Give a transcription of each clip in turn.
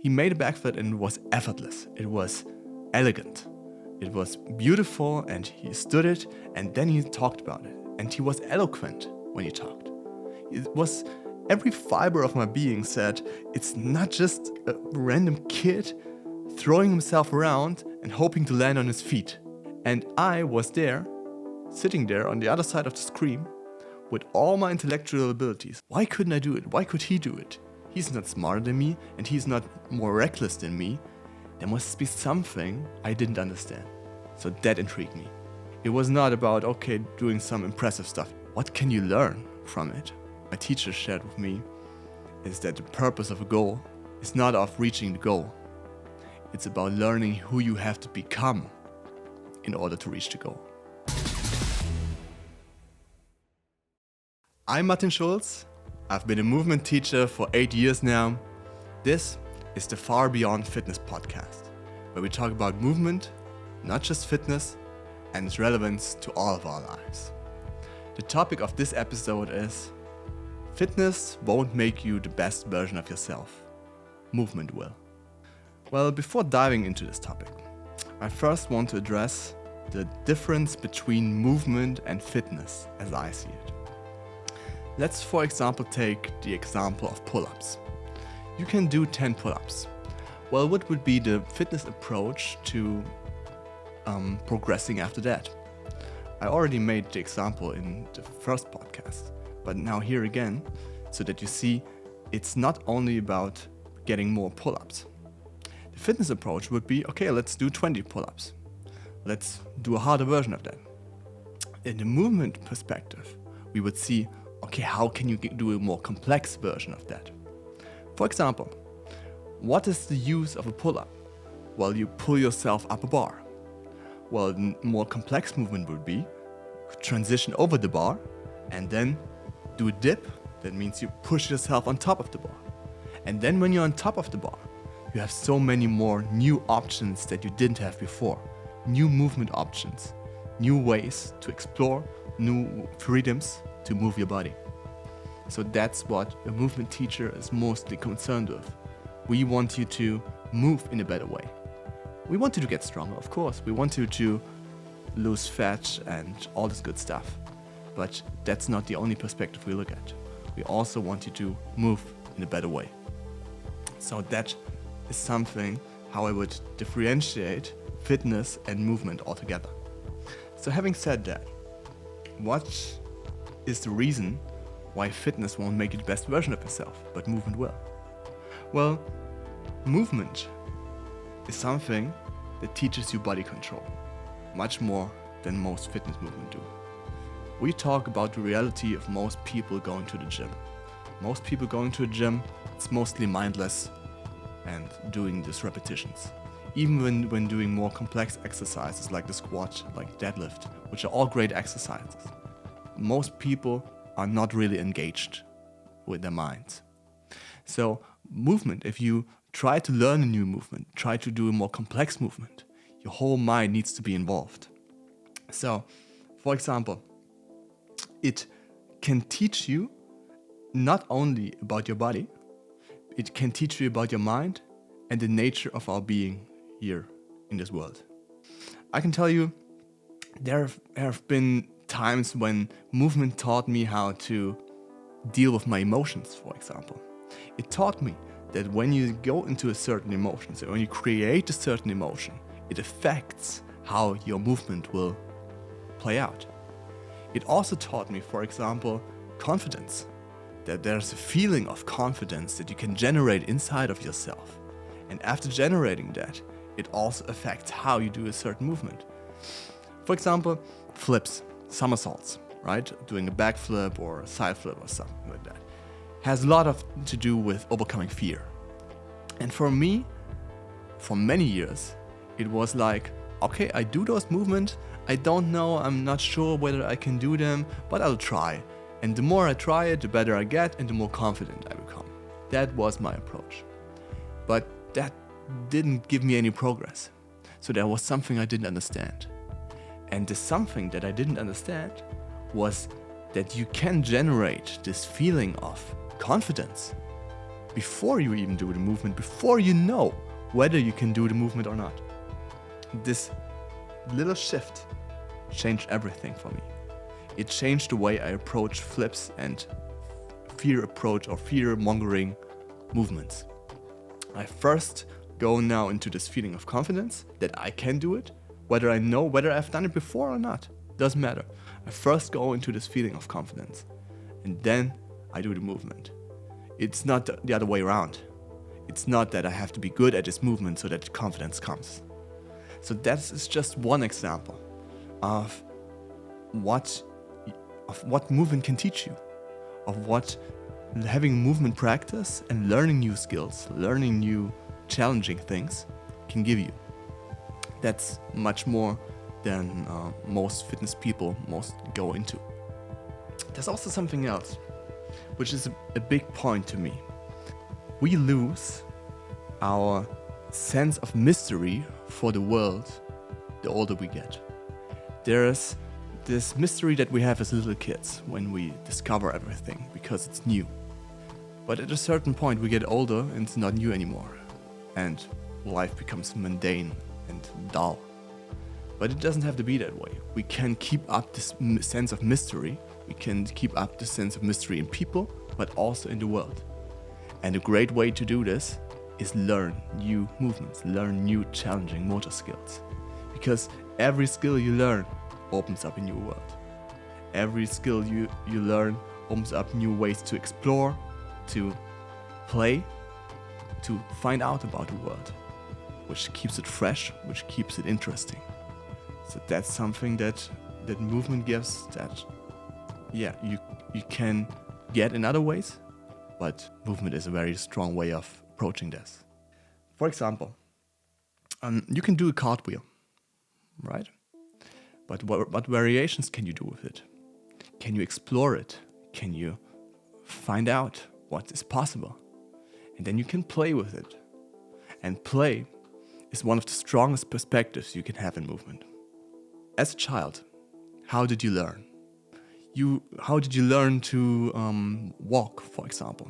He made a backflip and it was effortless. It was elegant. It was beautiful and he stood it and then he talked about it. And he was eloquent when he talked. It was every fiber of my being said, it's not just a random kid throwing himself around and hoping to land on his feet. And I was there, sitting there on the other side of the screen with all my intellectual abilities. Why couldn't I do it? Why could he do it? He's not smarter than me and he's not more reckless than me. There must be something I didn't understand. So that intrigued me. It was not about, okay, doing some impressive stuff. What can you learn from it? My teacher shared with me is that the purpose of a goal is not of reaching the goal. It's about learning who you have to become in order to reach the goal. I'm Martin Schulz. I've been a movement teacher for 8 years now. This is the Far Beyond Fitness podcast, where we talk about movement, not just fitness, and its relevance to all of our lives. The topic of this episode is: fitness won't make you the best version of yourself. Movement will. Well, before diving into this topic, I first want to address the difference between movement and fitness as I see it. Let's, for example, take the example of pull-ups. You can do 10 pull-ups. Well, what would be the fitness approach to progressing after that? I already made the example in the first podcast, but now here again, so that you see it's not only about getting more pull-ups. The fitness approach would be, okay, let's do 20 pull-ups. Let's do a harder version of that. In the movement perspective, we would see, okay, how can you do a more complex version of that? For example, what is the use of a pull-up? Well, you pull yourself up a bar. Well, a more complex movement would be transition over the bar and then do a dip. That means you push yourself on top of the bar. And then when you're on top of the bar, you have so many more new options that you didn't have before. New movement options, new ways to explore, new freedoms to move your body. So that's what a movement teacher is mostly concerned with. We want you to move in a better way. We want you to get stronger, of course. We want you to lose fat and all this good stuff. But that's not the only perspective we look at. We also want you to move in a better way. So that is something how I would differentiate fitness and movement altogether. So having said that, what is the reason why fitness won't make you the best version of yourself, but movement will? Well, movement is something that teaches you body control, much more than most fitness movement do. We talk about the reality of most people going to the gym. Most people going to a gym, it's mostly mindless and doing these repetitions. Even when doing more complex exercises like the squat, like deadlift, which are all great exercises, most people are not really engaged with their minds. So movement, if you try to learn a new movement, try to do a more complex movement, your whole mind needs to be involved. So, for example, it can teach you not only about your body, it can teach you about your mind and the nature of our being here in this world. I can tell you, there have been times when movement taught me how to deal with my emotions, for example. It taught me that when you go into a certain emotion, so when you create a certain emotion, it affects how your movement will play out. It also taught me, for example, confidence, that there's a feeling of confidence that you can generate inside of yourself. And after generating that, it also affects how you do a certain movement. For example, flips, somersaults, right? Doing a backflip or a side flip or something like that has a lot to do with overcoming fear. And for me, for many years, it was like, okay, I do those movements, I don't know, I'm not sure whether I can do them, but I'll try. And the more I try it, the better I get and the more confident I become. That was my approach. But that didn't give me any progress. So there was something I didn't understand. And the something that I didn't understand was that you can generate this feeling of confidence before you even do the movement, before you know whether you can do the movement or not. This little shift changed everything for me. It changed the way I approach flips and fear-mongering movements. I first go now into this feeling of confidence that I can do it, whether I know whether I've done it before or not. Doesn't matter. I first go into this feeling of confidence, and then I do the movement. It's not the other way around. It's not that I have to be good at this movement so that confidence comes. So that is just one example of what movement can teach you, of what having movement practice and learning new skills, learning new challenging things can give you. That's much more than most fitness people go into. There's also something else, which is a big point to me. We lose our sense of mystery for the world the older we get. There's this mystery that we have as little kids when we discover everything because it's new. But at a certain point we get older and it's not new anymore, and life becomes mundane and dull. But it doesn't have to be that way. We can keep up this sense of mystery. We can keep up the sense of mystery in people, but also in the world. And a great way to do this is learn new movements, learn new challenging motor skills. Because every skill you learn opens up a new world. Every skill you learn opens up new ways to explore, to play, to find out about the world, which keeps it fresh, which keeps it interesting. So that's something that movement gives, that you can get in other ways, but movement is a very strong way of approaching this. For example, you can do a cartwheel, right? But what variations can you do with it? Can you explore it? Can you find out what is possible? And then you can play with it. And play is one of the strongest perspectives you can have in movement. As a child, how did you learn? How did you learn to walk, for example?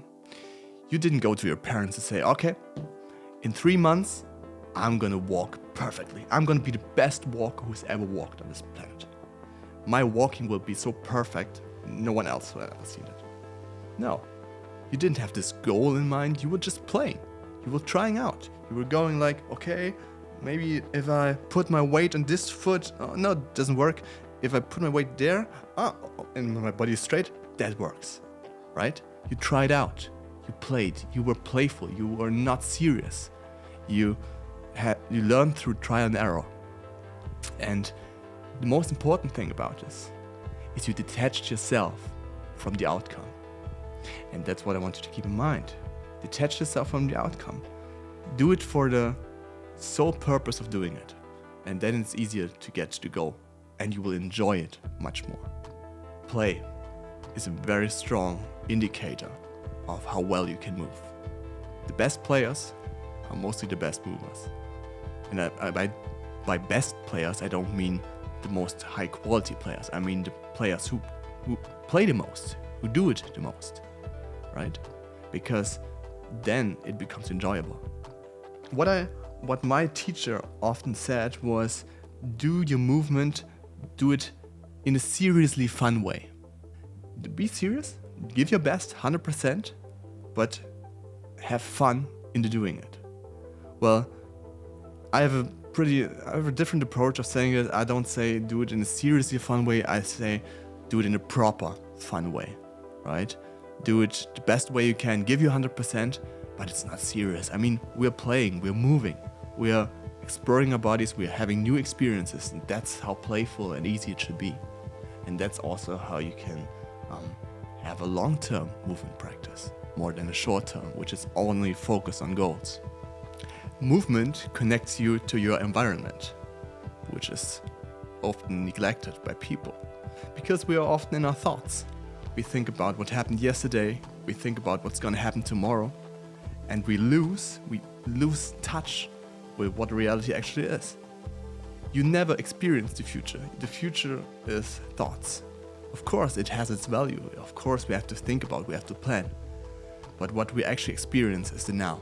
You didn't go to your parents and say, okay, in 3 months, I'm gonna walk perfectly. I'm gonna be the best walker who's ever walked on this planet. My walking will be so perfect, no one else will ever see it. No, you didn't have this goal in mind. You were just playing. You were trying out. You were going like, okay, maybe if I put my weight on this foot, no, it doesn't work. If I put my weight there, and my body is straight, that works, right? You tried out. You played. You were playful. You were not serious. You learned through trial and error. And the most important thing about this is you detached yourself from the outcome. And that's what I want you to keep in mind. Detach yourself from the outcome. Do it for the sole purpose of doing it. And then it's easier to get to the goal. And you will enjoy it much more. Play is a very strong indicator of how well you can move. The best players are mostly the best movers. And by best players, I don't mean the most high quality players. I mean the players who play the most, who do it the most, right? Because then it becomes enjoyable. What my teacher often said was, do your movement, do it in a seriously fun way. Be serious, give your best, 100%, but have fun in the doing it. Well, I have a different approach of saying it. I don't say do it in a seriously fun way. I say do it in a proper fun way, right? Do it the best way you can. Give you 100%, but it's not serious. I mean, we're playing, we're moving, we are exploring our bodies, we are having new experiences, and that's how playful and easy it should be. And that's also how you can have a long-term movement practice, more than a short-term, which is only focused on goals. Movement connects you to your environment, which is often neglected by people, because we are often in our thoughts. We think about what happened yesterday, we think about what's going to happen tomorrow, and we lose touch with what reality actually is. You never experience the future. The future is thoughts. Of course, it has its value. Of course, we have to think about, we have to plan. but what we actually experience is the now.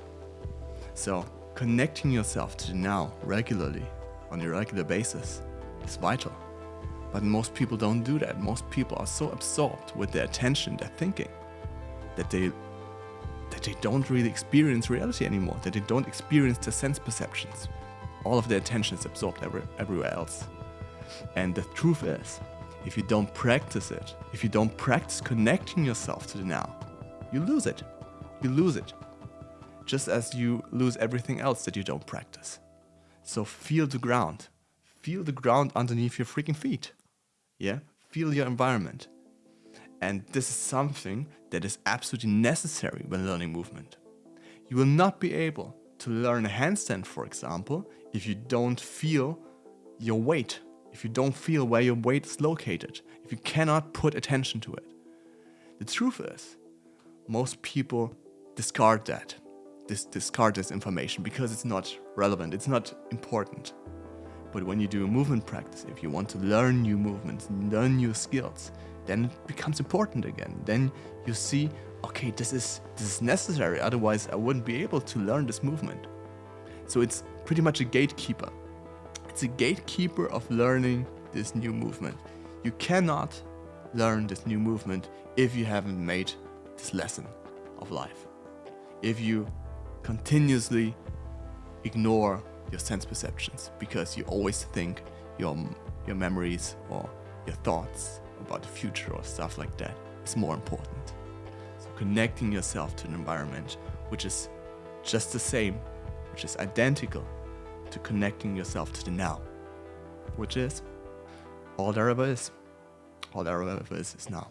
So connecting yourself to the now regularly, on a regular basis, is vital. But most people don't do that. Most people are so absorbed with their attention, their thinking, that they don't really experience reality anymore, that they don't experience their sense perceptions. All of their attention is absorbed everywhere else. And the truth is, if you don't practice it, if you don't practice connecting yourself to the now, you lose it. You lose it. Just as you lose everything else that you don't practice. So feel the ground. Feel the ground underneath your freaking feet. Yeah? Feel your environment. And this is something that is absolutely necessary when learning movement. You will not be able to learn a handstand, for example, if you don't feel your weight, if you don't feel where your weight is located, if you cannot put attention to it. The truth is, most people discard this information because it's not relevant, it's not important. But when you do a movement practice, if you want to learn new movements, learn new skills, then it becomes important again. Then you see, okay, this is necessary, otherwise I wouldn't be able to learn this movement. So it's pretty much a gatekeeper. It's a gatekeeper of learning this new movement. You cannot learn this new movement if you haven't made this lesson of life. If you continuously ignore your sense perceptions because you always think your memories or your thoughts about the future or stuff like that is more important. So connecting yourself to an environment which is just the same, which is identical to connecting yourself to the now, which is all there ever is. All there ever is now.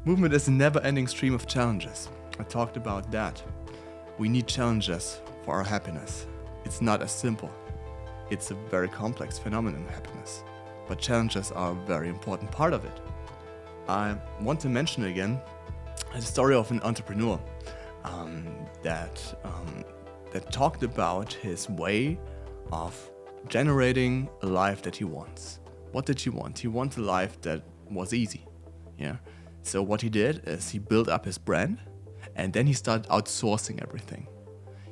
Movement is a never-ending stream of challenges. I talked about that. We need challenges for our happiness. It's not as simple. It's a very complex phenomenon, happiness. But challenges are a very important part of it. I want to mention again a story of an entrepreneur that talked about his way of generating a life that he wants. What did he want? He wanted a life that was easy. Yeah. So what he did is he built up his brand, and then he started outsourcing everything.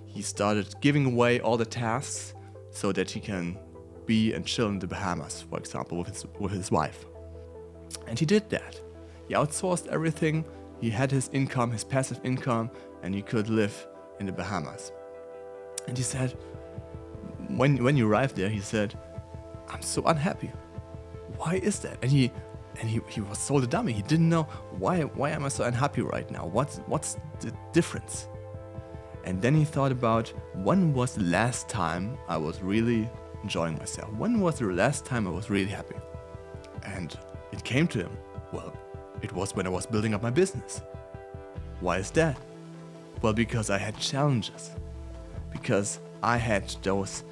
He started giving away all the tasks so that he can be and chill in the Bahamas, for example, with his wife. And he did that. He outsourced everything. He had his income, his passive income, and he could live in the Bahamas. And he said, when you arrived there, he said, "I'm so unhappy. Why is that?" And he was so the dummy. He didn't know why am I so unhappy right now? What's the difference? And then he thought about, when was the last time I was really enjoying myself? When was the last time I was really happy? And it came to him, well, it was when I was building up my business. Why is that? Well, because I had challenges. Because I had those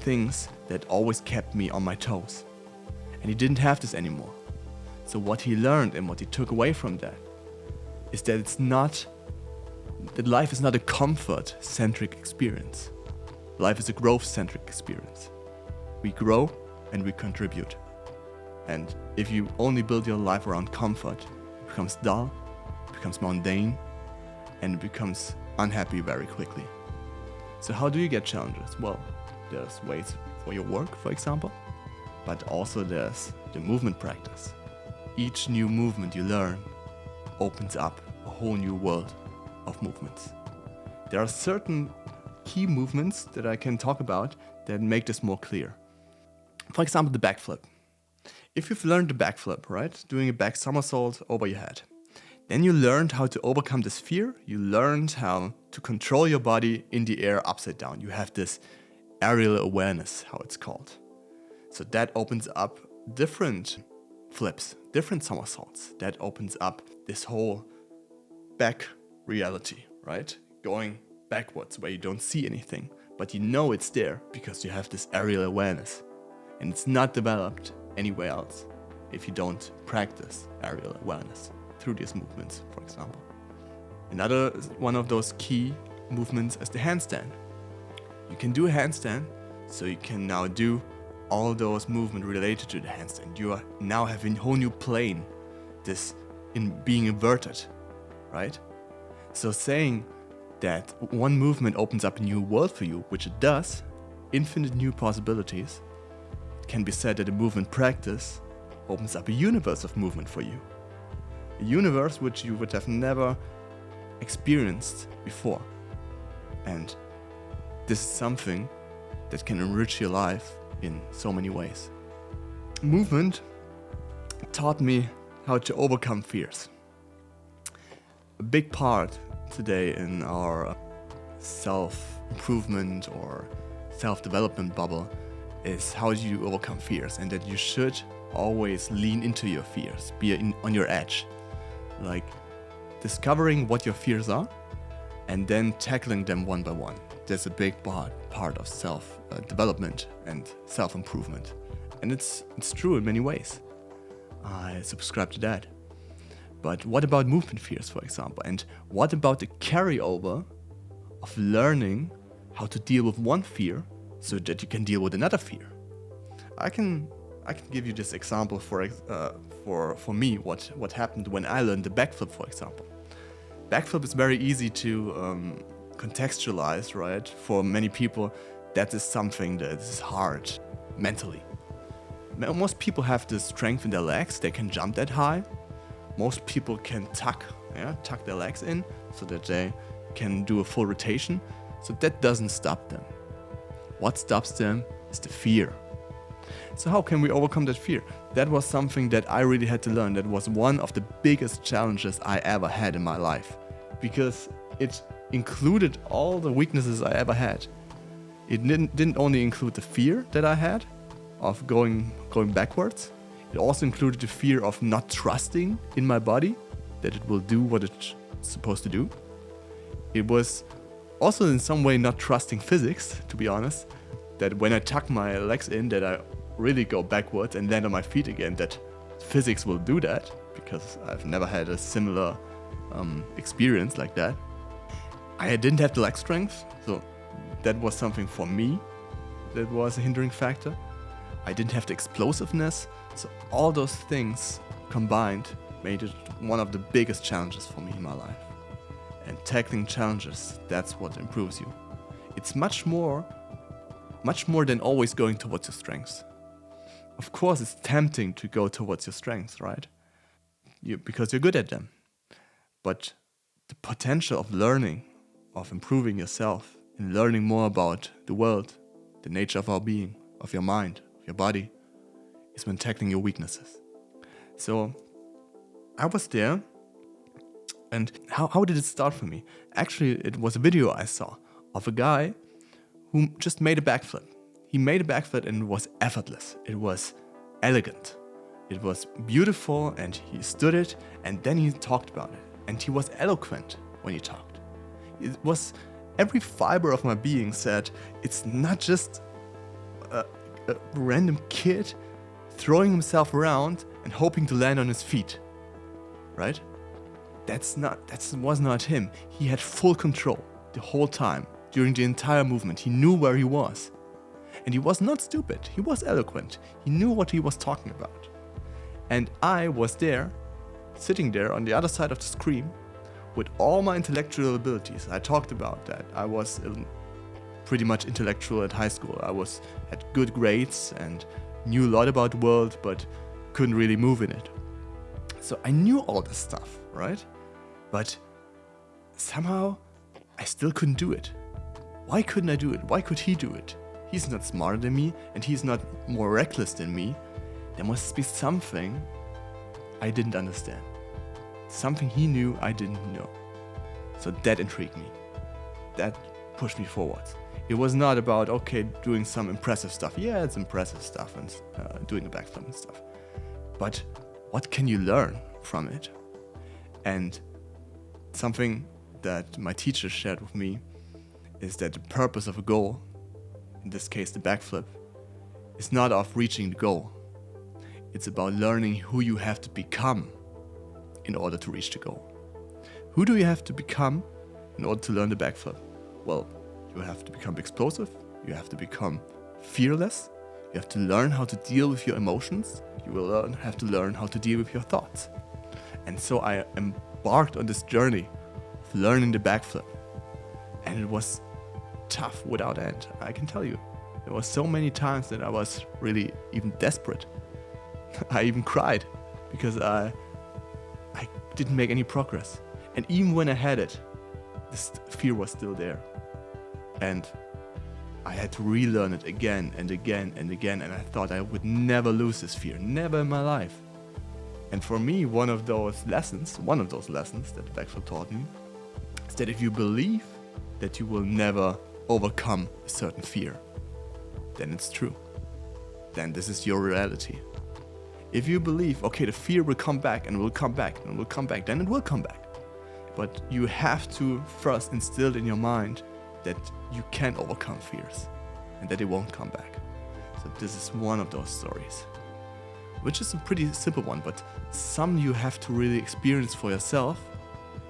things that always kept me on my toes. And he didn't have this anymore. So what he learned and what he took away from that is that life is not a comfort-centric experience. Life is a growth-centric experience. We grow and we contribute. And if you only build your life around comfort, it becomes dull, it becomes mundane, and it becomes unhappy very quickly. So how do you get challenges? Well, there's ways for your work, for example, but also there's the movement practice. Each new movement you learn opens up a whole new world of movements. There are certain key movements that I can talk about that make this more clear. For example, the backflip. If you've learned the backflip, right, doing a back somersault over your head, then you learned how to overcome this fear. You learned how to control your body in the air upside down. You have this aerial awareness, how it's called. So that opens up different flips, different somersaults. That opens up this whole back reality, right? Going backwards where you don't see anything, but you know it's there because you have this aerial awareness. And it's not developed anywhere else if you don't practice aerial awareness through these movements, for example. Another one of those key movements is the handstand. You can do a handstand, so you can now do all those movements related to the handstand. You are now having a whole new plane, this in being inverted, right? So saying that one movement opens up a new world for you, which it does, infinite new possibilities, it can be said that a movement practice opens up a universe of movement for you. A universe which you would have never experienced before. And this is something that can enrich your life in so many ways. Movement taught me how to overcome fears. A big part today in our self-improvement or self-development bubble is how do you overcome fears, and that you should always lean into your fears, be on your edge. Like discovering what your fears are and then tackling them one by one. That's a big part of self-development and self-improvement. And it's true in many ways. I subscribe to that. But what about movement fears, for example? And what about the carryover of learning how to deal with one fear so that you can deal with another fear? I can give you this example for me, what happened when I learned the backflip, for example. Backflip is very easy to contextualize, right? For many people, that is something that is hard mentally. Most people have the strength in their legs, they can jump that high. Most people can tuck their legs in so that they can do a full rotation. So that doesn't stop them. What stops them is the fear. So how can we overcome that fear? That was something that I really had to learn. That was one of the biggest challenges I ever had in my life, because it included all the weaknesses I ever had. It didn't only include the fear that I had of going backwards. It also included the fear of not trusting in my body, that it will do what it's supposed to do. It was also in some way not trusting physics, to be honest, that when I tuck my legs in, that I really go backwards and land on my feet again, that physics will do that, because I've never had a similar experience like that. I didn't have the leg strength, so that was something for me that was a hindering factor. I didn't have the explosiveness, so all those things combined made it one of the biggest challenges for me in my life. And tackling challenges, that's what improves you. It's much more than always going towards your strengths. Of course, it's tempting to go towards your strengths, right? Because you're good at them. But the potential of learning, of improving yourself, and learning more about the world, the nature of our being, of your mind, of your body, is when tackling your weaknesses. So I was there, and how did it start for me? Actually, it was a video I saw of a guy who just made a backflip. He made a backflip and it was effortless. It was elegant. It was beautiful, and he stood it, and then he talked about it. And he was eloquent when he talked. It was every fiber of my being said, it's not just a random kid throwing himself around and hoping to land on his feet, right? That was not him. He had full control the whole time, during the entire movement. He knew where he was. And he was not stupid. He was eloquent. He knew what he was talking about. And I was there, sitting there on the other side of the screen, with all my intellectual abilities. I talked about that. I was pretty much intellectual at high school. I had good grades and knew a lot about the world, but couldn't really move in it. So I knew all this stuff, right? But somehow I still couldn't do it. Why couldn't I do it? Why could he do it? He's not smarter than me, and he's not more reckless than me. There must be something I didn't understand. Something he knew I didn't know. So that intrigued me. That pushed me forwards. It was not about, doing some impressive stuff. Yeah, it's impressive stuff, and doing a backflip and stuff. But what can you learn from it? And something that my teacher shared with me is that the purpose of a goal, in this case the backflip, is not of reaching the goal. It's about learning who you have to become in order to reach the goal. Who do you have to become in order to learn the backflip? Well, you have to become explosive, you have to become fearless, you have to learn how to deal with your emotions, you will have to learn how to deal with your thoughts. And so I embarked on this journey of learning the backflip. And it was tough without end, I can tell you. There were so many times that I was really even desperate. I even cried because I didn't make any progress. And even when I had it, this fear was still there. And I had to relearn it again and again and again. And I thought I would never lose this fear, never in my life. And for me, one of those lessons that the backflip taught me, is that if you believe that you will never overcome a certain fear, then it's true. Then this is your reality. If you believe, okay, the fear will come back and will come back and will come back, then it will come back. But you have to first instill in your mind that you can overcome fears and that it won't come back. So this is one of those stories, which is a pretty simple one, but some you have to really experience for yourself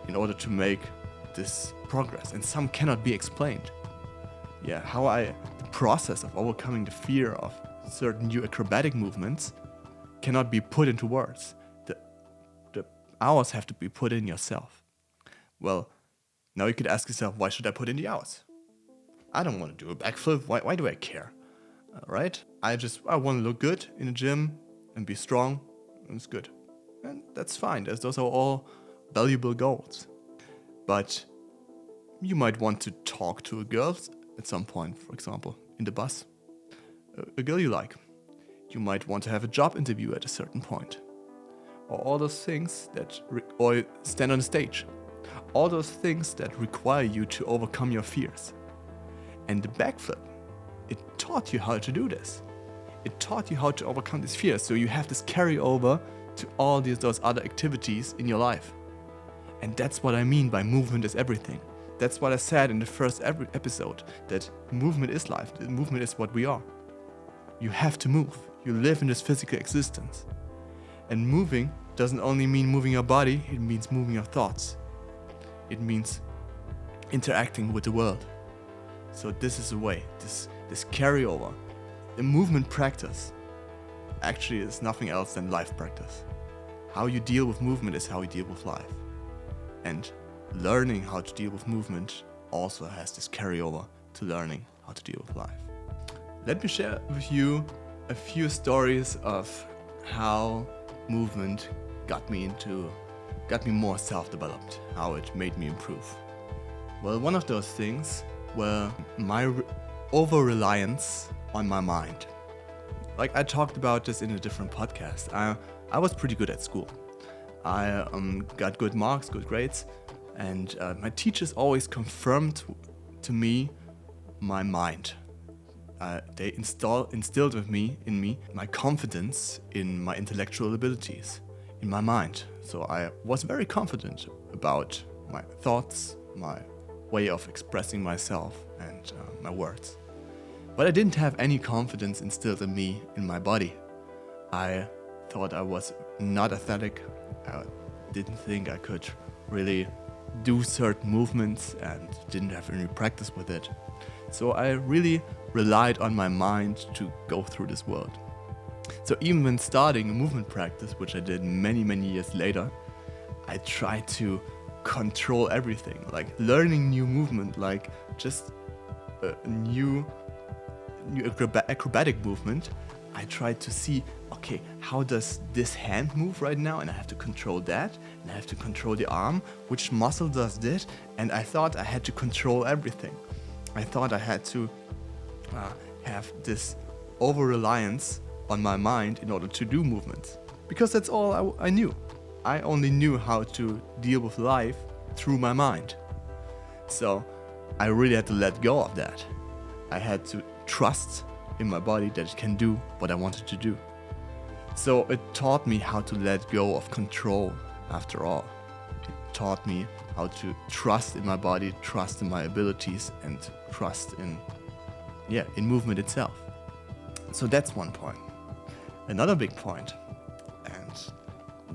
in order to make this progress, and some cannot be explained. The process of overcoming the fear of certain new acrobatic movements cannot be put into words. The hours have to be put in yourself. Well, now you could ask yourself, why should I put in the hours? I don't want to do a backflip. Why do I care? Right? I want to look good in the gym and be strong, and it's good. And that's fine. Those are all valuable goals. But you might want to talk to a girl at some point, for example, in the bus. A girl you like. You might want to have a job interview at a certain point. Or all those things or stand on a stage. All those things that require you to overcome your fears. And the backflip, it taught you how to do this. It taught you how to overcome these fears. So you have this carryover to all those other activities in your life. And that's what I mean by movement is everything. That's what I said in the first episode, that movement is life. Movement is what we are. You have to move. You live in this physical existence. And moving doesn't only mean moving your body, it means moving your thoughts. It means interacting with the world. So this is a way, this carryover. The movement practice actually is nothing else than life practice. How you deal with movement is how you deal with life. And learning how to deal with movement also has this carryover to learning how to deal with life. Let me share with you a few stories of how movement got me more self-developed, how it made me improve. Well, one of those things were my over-reliance on my mind. Like I talked about this in a different podcast. I was pretty good at school. I got good marks, good grades, and my teachers always confirmed to me my mind. They instilled in me my confidence in my intellectual abilities, in my mind. So I was very confident about my thoughts, my way of expressing myself, and my words. But I didn't have any confidence instilled in me in my body. I thought I was not athletic. I didn't think I could really do certain movements and didn't have any practice with it. So I really relied on my mind to go through this world. So even when starting a movement practice, which I did many, many years later, I tried to control everything, like learning new movement, like just a new acrobatic movement. I tried to see, okay, how does this hand move right now? And I have to control that, and I have to control the arm. Which muscle does this? And I thought I had to control everything. I thought I had to have this over-reliance on my mind in order to do movements. Because that's all I knew. I only knew how to deal with life through my mind. So I really had to let go of that. I had to trust in my body that it can do what I wanted to do. So it taught me how to let go of control after all. It taught me how to trust in my body, trust in my abilities, and trust in movement itself. So that's one point. Another big point, and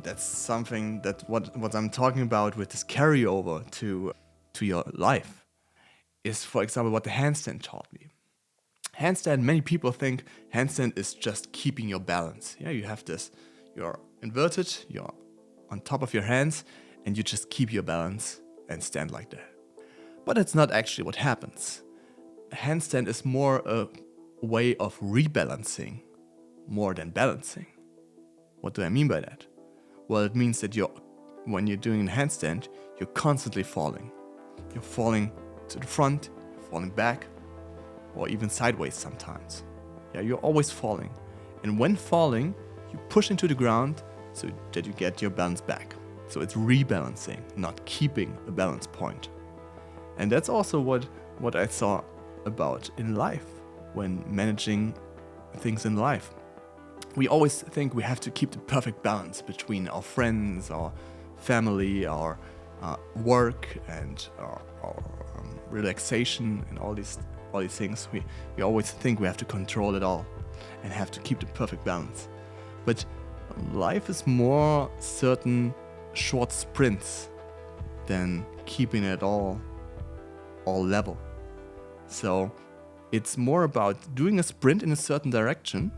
that's something that what I'm talking about with this carryover to your life, is, for example, what the handstand taught me. Handstand, many people think handstand is just keeping your balance. Yeah, you have this, you're inverted, you're on top of your hands, and you just keep your balance and stand like that. But that's not actually what happens. A handstand is more a way of rebalancing more than balancing. What do I mean by that? Well, it means that when you're doing a handstand, you're constantly falling. You're falling to the front, you're falling back, or even sideways sometimes. Yeah, you're always falling. And when falling, you push into the ground so that you get your balance back. So it's rebalancing, not keeping a balance point. And that's also what I saw about in life, when managing things in life. We always think we have to keep the perfect balance between our friends, our family, our work, and our relaxation, and all these things. We always think we have to control it all and have to keep the perfect balance. But life is more certain short sprints than keeping it all level. So it's more about doing a sprint in a certain direction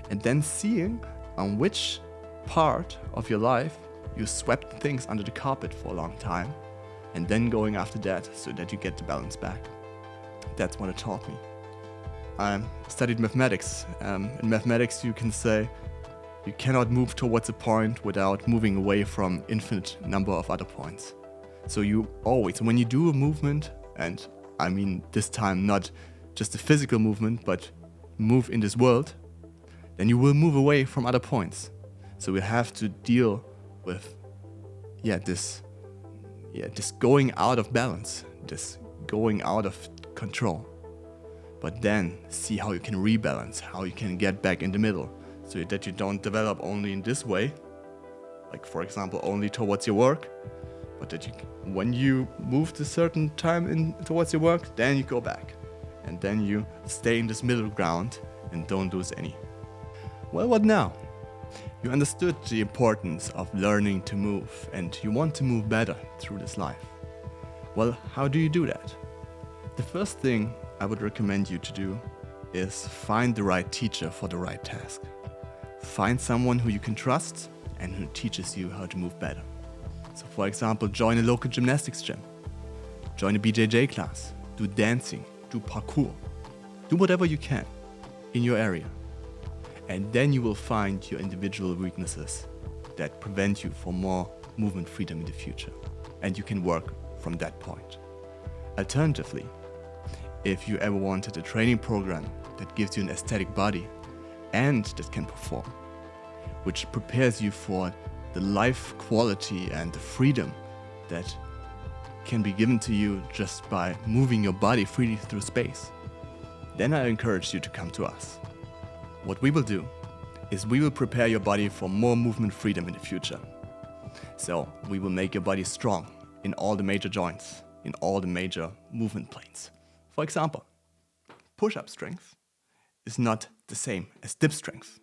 and then seeing on which part of your life you swept things under the carpet for a long time, and then going after that so that you get the balance back. That's what it taught me. I studied mathematics. In mathematics, you can say you cannot move towards a point without moving away from infinite number of other points. So you always, when you do a movement, and I mean this time not just a physical movement, but move in this world, then you will move away from other points. So we have to deal with this going out of balance, this going out of control. But then see how you can rebalance, how you can get back in the middle, so that you don't develop only in this way, like for example only towards your work, but that when you move a certain time towards your work, then you go back, and then you stay in this middle ground and don't lose any. Well, what now? You understood the importance of learning to move, and you want to move better through this life. Well, how do you do that? The first thing I would recommend you to do is find the right teacher for the right task. Find someone who you can trust and who teaches you how to move better. So for example, join a local gymnastics gym, join a BJJ class, do dancing, do parkour, do whatever you can in your area. And then you will find your individual weaknesses that prevent you from more movement freedom in the future. And you can work from that point. Alternatively, if you ever wanted a training program that gives you an aesthetic body and that can perform, which prepares you for the life quality and the freedom that can be given to you just by moving your body freely through space, then I encourage you to come to us. What we will do is we will prepare your body for more movement freedom in the future. So we will make your body strong in all the major joints, in all the major movement planes. For example, push-up strength is not the same as dip strength.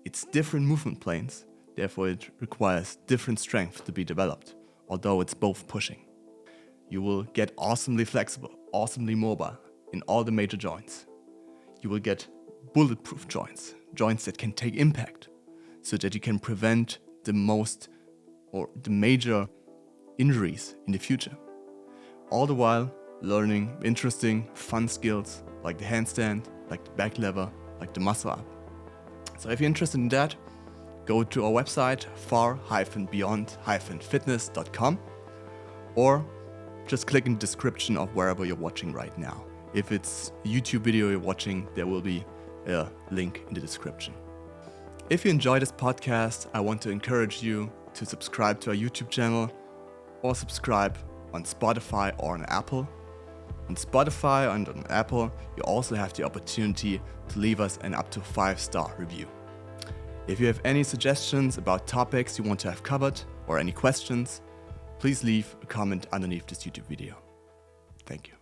It's different movement planes, therefore it requires different strength to be developed, although it's both pushing. You will get awesomely flexible, awesomely mobile in all the major joints. You will get bulletproof joints that can take impact, so that you can prevent the major injuries in the future. All the while learning interesting, fun skills like the handstand, like the back lever, like the muscle up. So if you're interested in that, go to our website far-beyond-fitness.com, or just click in the description of wherever you're watching right now. If it's a YouTube video you're watching, there will be a link in the description. If you enjoy this podcast, I want to encourage you to subscribe to our YouTube channel or subscribe on Spotify or on Apple. On Spotify and on Apple, you also have the opportunity to leave us an up to 5-star review. If you have any suggestions about topics you want to have covered or any questions, please leave a comment underneath this YouTube video. Thank you.